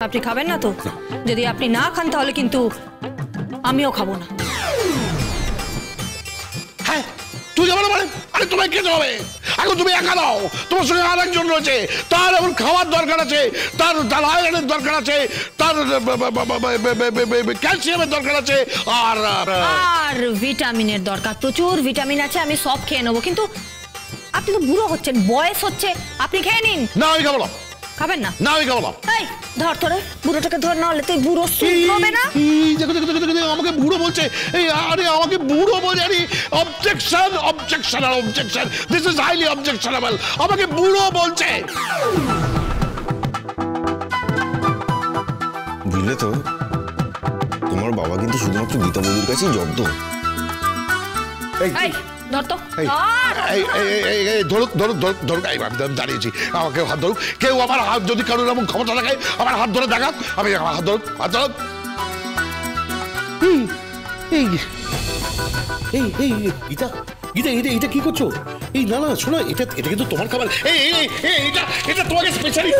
আপনি খাবেন না তো? যদি আপনি না খান তাহলে কিন্তু আমিও খাবো না। হ্যাঁ, তুই যাবো না মানে? আরে তোমায় খেতে হবে। এখন তুমি একা দাও, তোমার সঙ্গে আর একজন রয়েছে, তার এখন খাওয়ার দরকার আছে, তার আয়রনের দরকার আছে, তার ক্যালসিয়ামের দরকার আছে, আর ভিটামিনের দরকার। প্রচুর ভিটামিন আছে, আমি সব খেয়ে নেবো। কিন্তু আপনি তো বুড়ো হচ্ছেন, বয়স হচ্ছে, আপনি খেয়ে নিন। না আমি খাবো না। খাবেন না? না আমি খাবো না। এই ধর তোরে, বুড়োটাকে ধর, না হলে তুই বুড়ো শুনবে না। আমাকে বুড়ো বলছে, এই আরে আমাকে বুড়ো বলছে, আরে অবজেকশন অবজেকশন আর objection, this is highly objectionable. আমাকে বুড়ো বলছে। বুঝলে তো, তোমার বাবা কিন্তু শুধুমাত্র গীতা বৌদির কাছেই জব্দ। দাঁড়িয়েছি, আমাকে হাত ধরুক। কেউ আমার হাত, যদি কারোর এমন ক্ষমতা থাকে আমার হাত ধরে দেখাক, আমি হাত ধরুক, হাত ধরুক। গীতা গীতা এটা কি করছো? এই না না শোনো, এটা কিন্তু তোমার খাবার। এটা তোমাকে স্পেশালি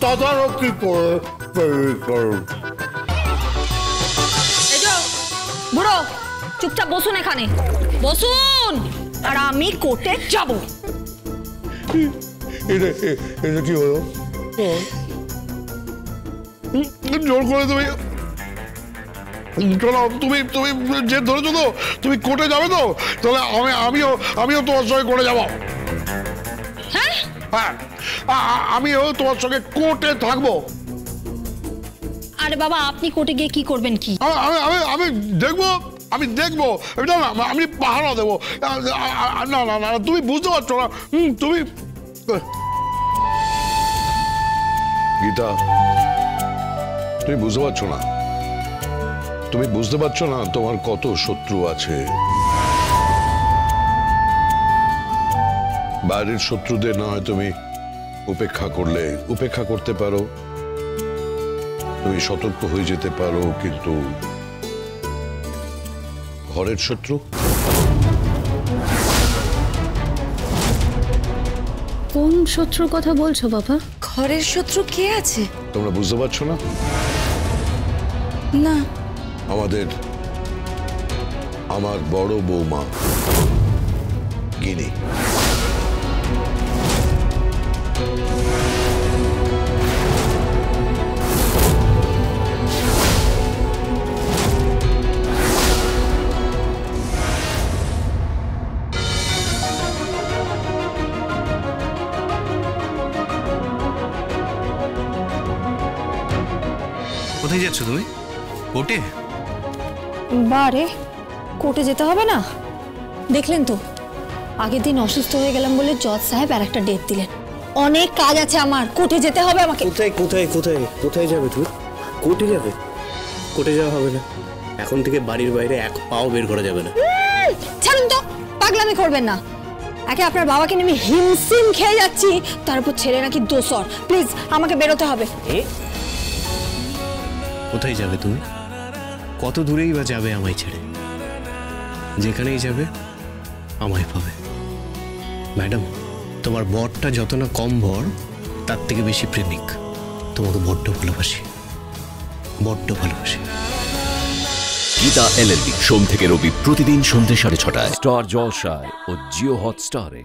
তদারকি করো। বুড়ো চুপচাপ বসুন, এখানে বসুন, আর আমি কোর্টে যাব। এটা কি হলো? জোর করে তুমি যে ধরেছো তো, তুমি কোর্টে যাবে তো? তাহলে আমিও তোমার সঙ্গে কোর্টে যাবো। হ্যাঁ, আমিও তোমার সঙ্গে কোর্টে থাকবো। আরে বাবা, আপনি কোর্টে গিয়ে কি করবেন? কি আমি দেখবো, আমি পাহারা দেবো। না না না, তুমি বুঝতে পারছো না। তুমি গীতা, তুমি বুঝতে পারছো না, তুমি বুঝতে পারছো না তোমার কত শত্রু আছে। বাইরের শত্রুদের না হয় তুমি উপেক্ষা করতে পারো, তুমি সতর্ক হয়ে যেতে পারো, কিন্তু ঘরের শত্রু? কোন শত্রুর কথা বলছো বাবা? ঘরের শত্রু কে আছে? তোমরা বুঝতে পারছো না? না, আমার বড় বৌমা গিনি। কোথায় যাচ্ছ তুমি? কোর্টে? বারে, কোর্টে যেতে হবে না? দেখলেন তো, আগের দিন অসুস্থ হয়ে গেলাম বলে জজ সাহেব আর একটা ডেট দিলেন। অনেক কাজ আছে আমার, কোর্টে যেতে হবে আমাকে। কোথায় যাবে তুই? কোর্টে যাবে? কোর্টে যাওয়া হবে না, এখন থেকে বাড়ির বাইরে এক পাও বের করা যাবে না। ছাড়ুন তো, পাগলামি করবেন না। একে আপনার বাবাকে নিয়ে হিমসিম খেয়ে যাচ্ছি, তার উপর ছেলে নাকি দোসর। প্লিজ আমাকে বেরোতে হবে। কোথায় যাবে তুমি? কত দূরেই বা যাবে আমায় ছেড়ে? যেখানেই যাবে আমায় পাবে। ম্যাডাম, তোমার বরটা যত না কম বর, তার থেকে বেশি প্রেমিক। তোমাকে বড্ড ভালোবাসি। গীতা LLB সোম থেকে রবি প্রতিদিন সন্ধ্যে 6:30 স্টার জলসায় ও জিও হটস্টারে।